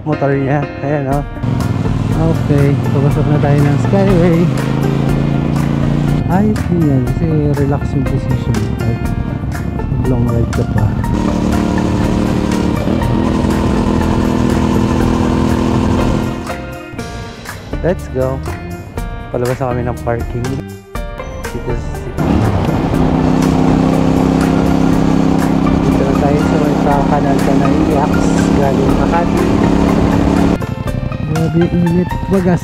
motor niya. Ayan o. Okay, papasok na tayo ng Skyway. Ayos din yan kasi relax yung position kahit long ride ka pa. Let's go. Palabas na kami ng parking. Dito na tayo sa may kakanal ka na iaks galing Makati. Grabe init bagas.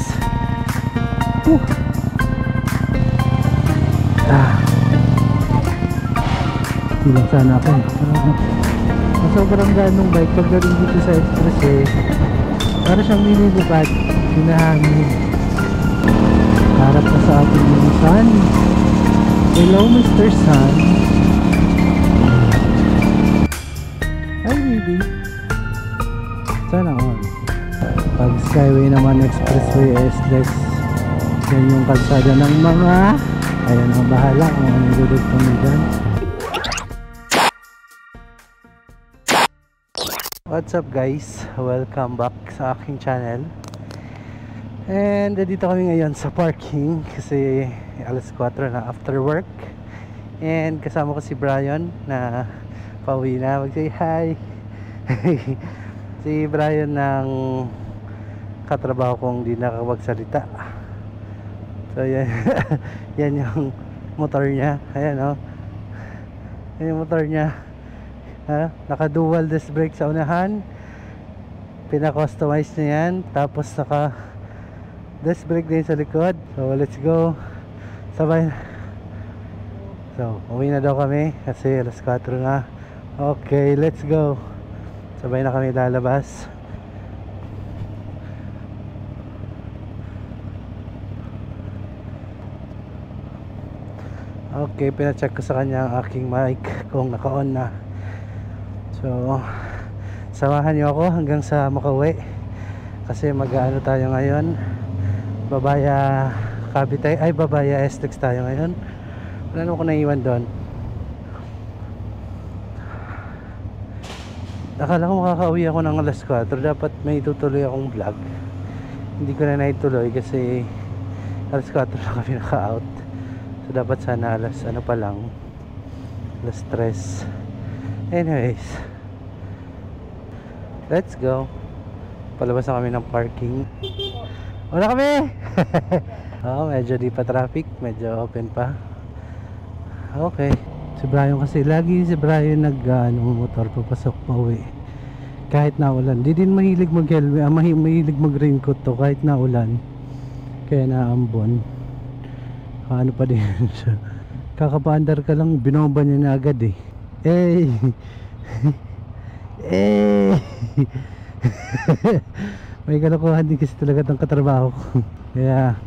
Bilang sana ako sobrang ganong bike pagdating dito sa expressway. Para siyang minilipad, hinahangin. Harap na sa atin yung sun. Hello Mr. Sun. Hi baby. Sana all. Pag Skyway naman, expressway, SLEX, yan yung kalsada ng mga, ayan ang bahala kung anong dudugtong nyo dyan. What's up guys, welcome back sa aking channel. And dito kami ngayon sa parking kasi alas 4 na after work. And kasama ko si Brian na pauwi na. Mag-say hi. Si Brian ng katrabaho kong di nakakapagsalita. So yan, yan yung motor niya. Ayan o. Yan yung motor niya. Naka dual disc brake sa unahan, pina-customize niya yan, tapos naka disc brake din sa likod. So let's go, sabay. So uwi na daw kami kasi alas 4 na. Okay, let's go, sabay na kami lalabas. Okay, pina-check ko sa kanya ang aking mic kung naka-on na. So, samahan niyo ako hanggang sa makauwi kasi mag-ano tayo ngayon, Babaya Cavite, ay Babaya SLEX tayo ngayon. Wala naman ko naiwan doon. Akala ko makakauwi ako ng alas 4. Dapat may tutuloy akong vlog. Hindi ko na naituloy kasi alas 4 na kami naka-out. So dapat sana alas ano pa lang, alas 3. Anyways, let's go. Palabas na kami ng parking. Wala kami. Medyo di pa traffic, medyo open pa. Okay. Si Brian kasi lagi si Brian motor papasok pa uwi. Kahit na ulan. Di din mahilig mag-helmet, mahilig mag-raincoat to kahit na ulan. Kaya naambon. Ano pa din siya. Kakapaandar ka lang, binomba niya na agad eh. May kalokohan din kasi talaga itong katrabaho ko. Kaya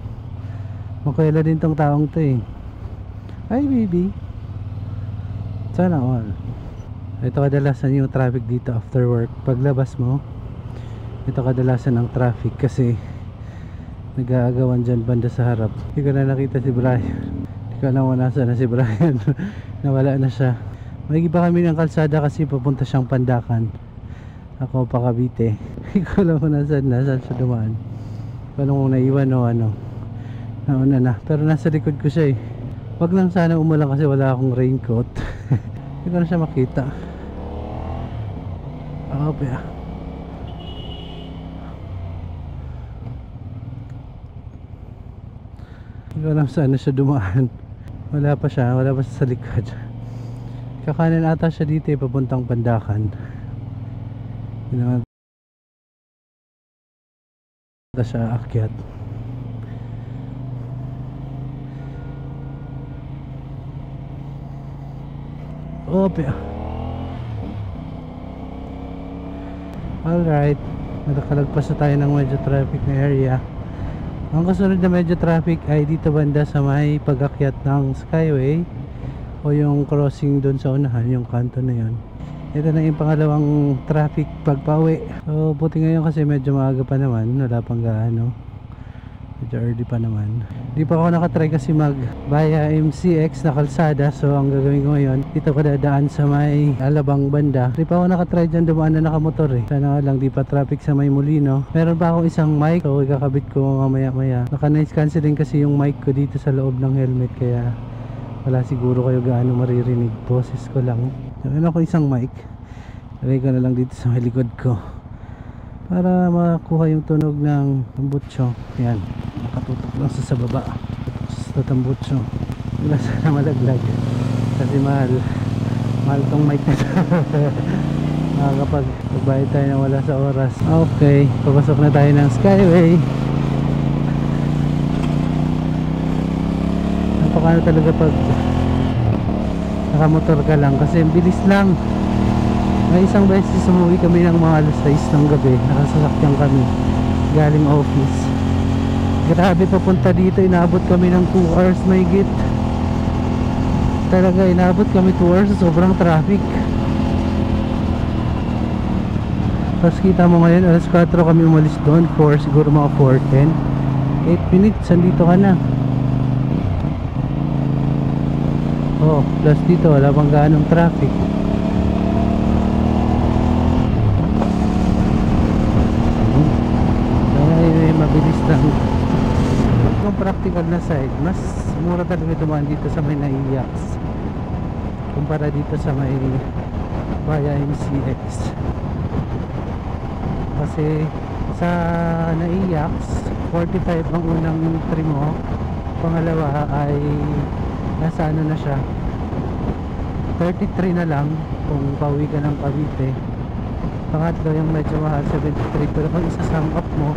makuwela din tong taong to eh. Hi baby. Sana all. Ito kadalasan yung traffic dito after work. Paglabas mo, ito kadalasan ang traffic kasi nag-aagawan dyan banda sa harap. Hindi ko na nakita si Brian. Hindi ko alam kung nasa na si Brian. Nawala na siya. May iba kami ng kalsada kasi papunta siyang Pandakan. Ako pa Cavite. Hindi ko alam kung nasaan siya dumaan. Paano kung naiwan o ano. Nauna na. Pero nasa likod ko siya eh. Wag lang sana umulan kasi wala akong raincoat. Hindi ko na siya makita. Okay ah. Hindi ko alam saan siya dumaan. Wala pa siya sa likod. Kakanan ata siya dito eh, papuntang Pandakan. Hindi naman siya akyat. Ope. Alright, nakakalagpas na tayo ng medyo traffic na area. Ang kasunod na medyo traffic ay dito banda sa may pag-akyat ng Skyway o yung crossing doon sa unahan, yung kanto na yun. Ito na yung pangalawang traffic pagpauwi. So buti ngayon kasi medyo maaga pa naman, wala pang gaano. medyo early pa naman. Di pa ako nakatry kasi mag via MCX na kalsada. So ang gagawin ko ngayon, dito ko dadaan sa may Alabang banda. Di pa ako nakatry dyan dumaan na nakamotor eh. Sana lang di pa traffic sa may Molino. Meron pa akong isang mic, so ikakabit ko mamaya maya. Naka noise cancelling kasi yung mic ko dito sa loob ng helmet, kaya wala siguro kayo gaano maririnig. Boses ko lang. So meron ako isang mic, lagay ko na lang dito sa may likod ko para makuha yung tunog ng tambutso. Yan, nakatutok lang sa baba sa tambutso. Wala sana malaglag kasi mahal tong mic na makakapag magbayad tayo na wala sa oras. Okay, papasok na tayo ng Skyway. Napakano talaga pag nakamotor ka lang kasi bilis lang. May isang beses umuwi kami ng mga alas 6 ng gabi, nakasasakyan kami galing office. Grabe, papunta dito inaabot kami ng 2 hours mahigit. Talaga inaabot kami 2 hours sa sobrang traffic. Tapos kita mo ngayon alas 4 kami umalis doon, 4 siguro mga 4:10. 8 minutes andito ka na. Oh, plus dito wala pang gaanong traffic. Mabilis lang. Kung practical na side, mas mura talaga dumaan dito sa may Naiyacs kumpara dito sa may via MCX. Kasi sa Naiyacs 45 ang unang entry mo, pangalawa ay nasa ano na siya 33 na lang kung pauwi ka ng Cavite, pangatlo yung medyo mahal 73, pero kung isasum up mo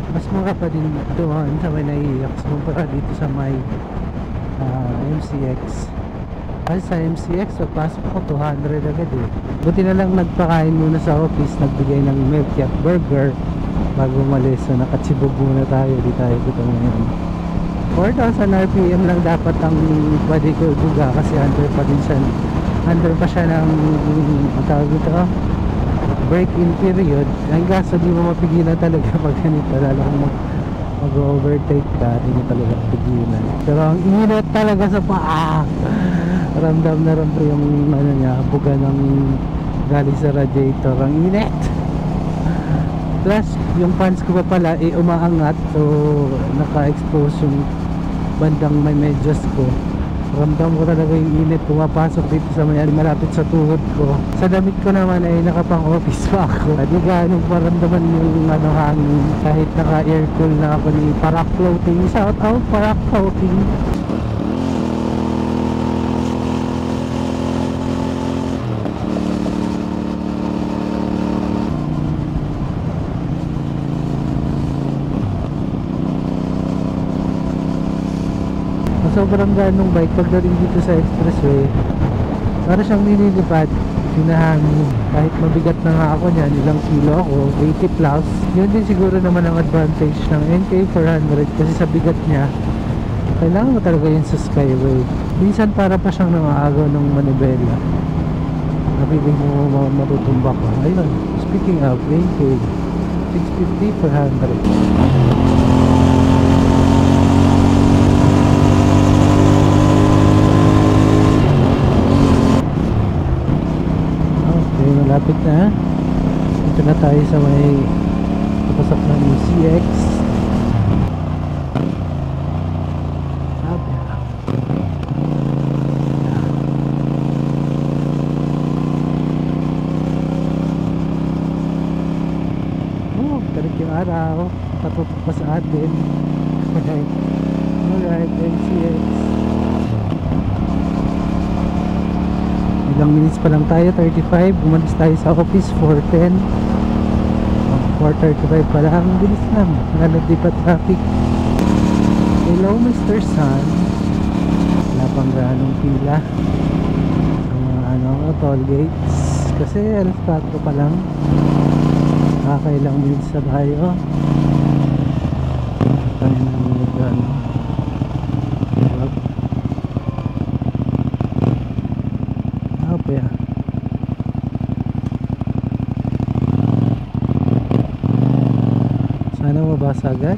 mas mura pa din doon sa may Naiyacs kumpara dito sa may MCX. Kasi sa MCX pagpasok ko 200 agad eh. Buti na lang nagpakain muna sa office, nagbigay ng milk at burger bago umalis. So nakatsibog muna tayo, di tayo gutom ngayon. 4,000 RPM lang dapat ang pwede ko buga kasi under pa din siya, under pa siya ng ang tawag dito break-in period. Ang gaso di mo mapigilan talaga pag ganito, lalo kung mag-overtake ka, hindi mo talaga mapigilan. Pero ang init talaga sa paa, ramdam na ramdam yung ano niya, buga ng galing sa radiator, ang init. Plus yung pants ko pa pala umaangat, so naka-expose yung bandang may medyas ko. Ramdam ko talaga yung init pumapasok dito sa may malapit sa tuhod ko. Sa damit ko naman ay nakapang office pa ako. Hindi gaano maramdaman yung ano, hangin kahit naka aircon na ako ni Parak Floating. Shout out Parak Floating. Sobrang ganong bike pagdating dito sa expressway, para siyang nililipad, hinahangin. Kahit mabigat na nga ako niyan, ilang kilo ako, 80 plus. Yun din siguro naman ang advantage ng NK400 kasi sa bigat niya, kailangan mo talaga yun sa Skyway. Minsan para pa siyang nangaagaw ng manibela. Napiling mo matutumba ko. Ayun, speaking of NK, 650 per 100. Malapit na. Ito na tayo sa may papasok ng CX. Oh, tarik yung araw. Patutok pa sa atin. Alright, MCX. Ilang minutes pa lang tayo, 35. Umalis tayo sa office 4:10. 4:35 pa lang. Bilis lang, nalagdi pa traffic. Hello Mr. Sun. Wala pang ganong pila sa mga toll gates kasi alas 4 pa lang. Nakakailang minutes na tayo. Tayo na mga yeah. Sana mabasa agad.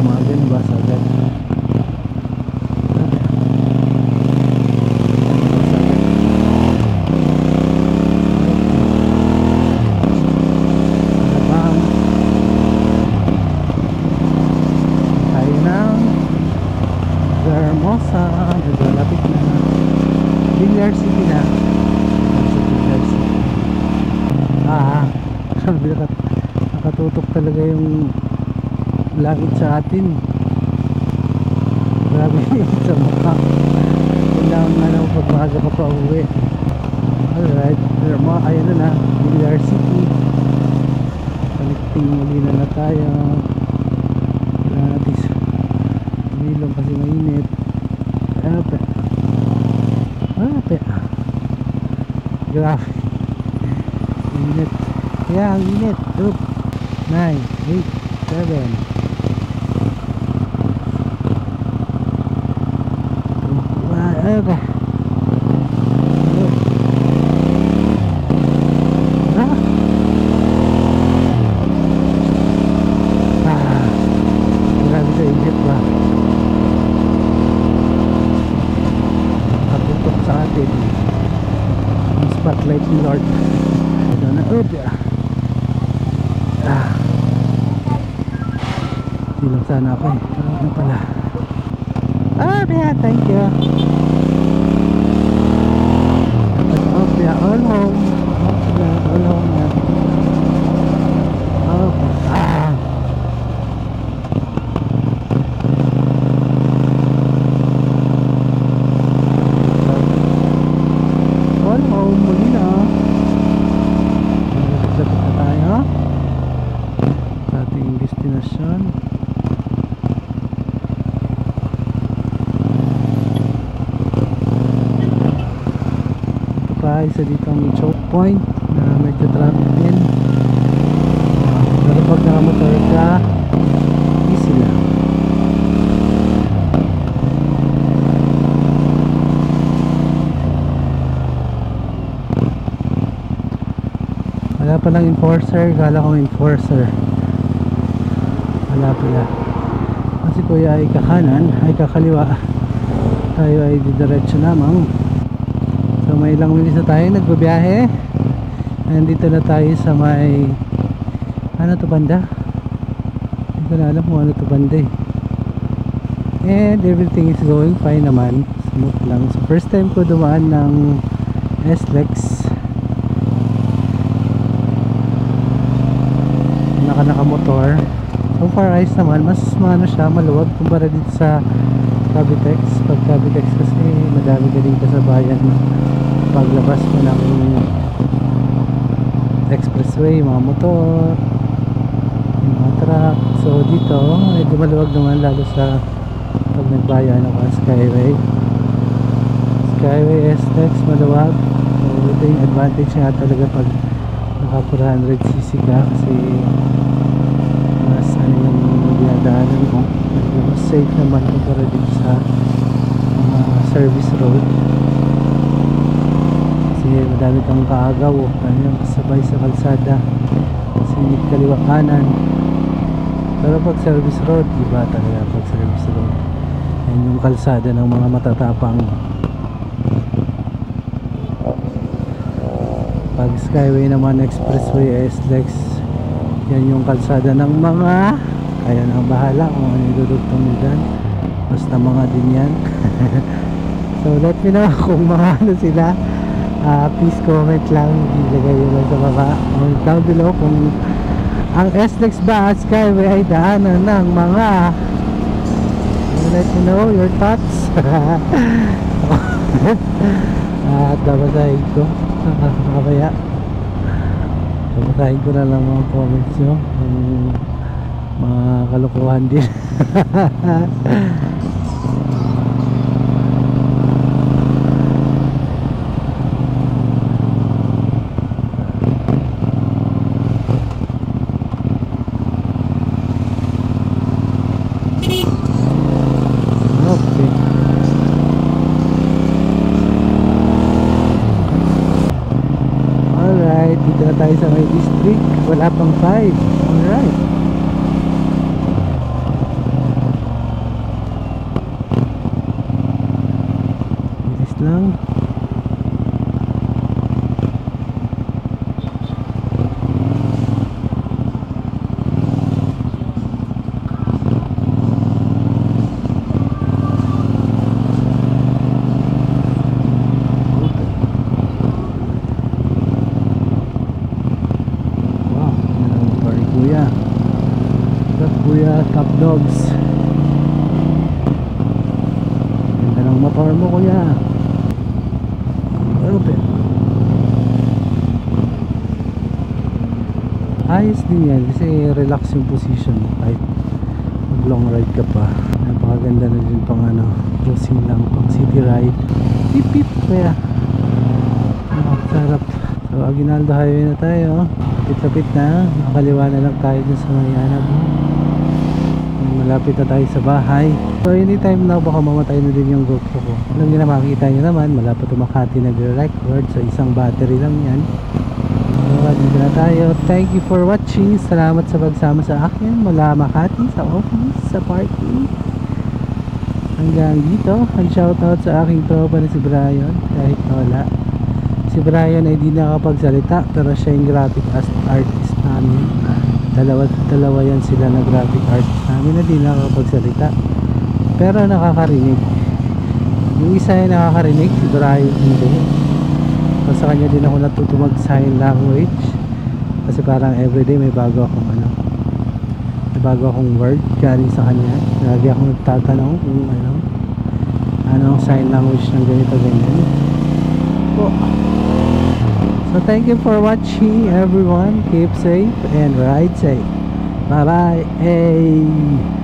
umaga nabasa agad. Hermosa, lapit na Villar City na. Villar City. Sabi nakatutok talaga yung langit sa atin. Grabe sa mukha. Kailangan nga naman pag maaga ka pa uwi. Alright, ayun na na Villar City. Connecting muli na tayo. Kailangan natin ilong kasi mainit. Ape grabe init, kaya ang init. 9, 8, 7 ape grabe sa init ba. Sa atin ang spotlight ni Lord. Ito na silang sana ako pero na pala. Thank you. All home na. Muli na lapit na tayo sa ating destinasyon. Ito pa isa dito ang choke point na medyo traffic din, pero pag nakamotor ka easy lang. Wala palang enforcer, kala ko enforcer. Wala pala. Kasi kuya ay kakanan, ay kakaliwa. Tayo ay didiretso lamang. So may ilang minutes na tayo nagbabiyahe. Nandito na tayo sa may ano to banda? Hindi ko na alam kung ano to banda eh. And everything is going fine naman. Smooth lang. So first time ko dumaan ng SLEX. Nakamotor. So far ayos naman, mas siya, maluwag kumpara dito sa Cavitex. Pag Cavitex kasi madami ka din sa bayan paglabas mo ng expressway, mga motor, yung mga truck. So dito medyo maluwag naman, lalo sa pag nagbayan ako Skyway SLEX maluwag. So ito yung advantage nga talaga pag naka 400cc ka, kasi mas ano yung dinadaanan mo, mas safe naman kumpara dito sa service road, kasi madami kang kaagaw kasabay sa kalsada, kasi kaliwa kanan. Pero pag service road, iba talaga pag service road. Yan yung kalsada ng mga matatapang. Pag Skyway naman, expressway, SLEX, yan yung kalsada ng mga, kaya nang bahala kung ano yung dudugtong nyo dyan, basta mga din yan. So let me know kung mga ano sila. Please comment lang, ilagay nyo lang sa baba, comment down below kung ang SLEX ba at Skyway ay daanan ng mga, let me know your thoughts. At babasahin ko mamaya, babasahin ko na lang mga comments nyo, mga kalokohan din. Dito na tayo sa may district, wala pang 5. Alright, kuya. What's up kuya, top dogs. Ganda ng motor mo kuya. Open. Ayos din yan kasi relax yung position mo kahit mag long ride ka pa. Napakaganda na din pang ano, cruising lang, pang city ride. Pip pip kuya. Sarap. So Aguinaldo Highway na tayo. Lapit-lapit na. Nakaliwa na lang tayo dun sa Marianab. Malapit na tayo sa bahay. So anytime na baka mamatay na din yung GoPro ko. Alam nyo na, makikita nyo naman, malapit to Makati nagre-record. So isang battery lang yan. So dito na tayo. Thank you for watching. Salamat sa pagsama sa akin mula Makati, sa office, sa party, hanggang dito. Ang shoutout sa aking tropa na si Brian. Kahit wala, si Brian ay di nakapagsalita, pero siya yung graphic artist namin. Dalawa yan sila na graphic artist namin na di nakapagsalita pero nakakarinig. Yung isa ay nakakarinig, si Brian hindi. So sa kanya din ako natuto mag sign language kasi parang everyday may bago akong word galing sa kanya. Lagi akong nagtatanong kung anong sign language ng ganito ganyan. So thank you for watching everyone. Keep safe and ride safe. Bye bye. Hey.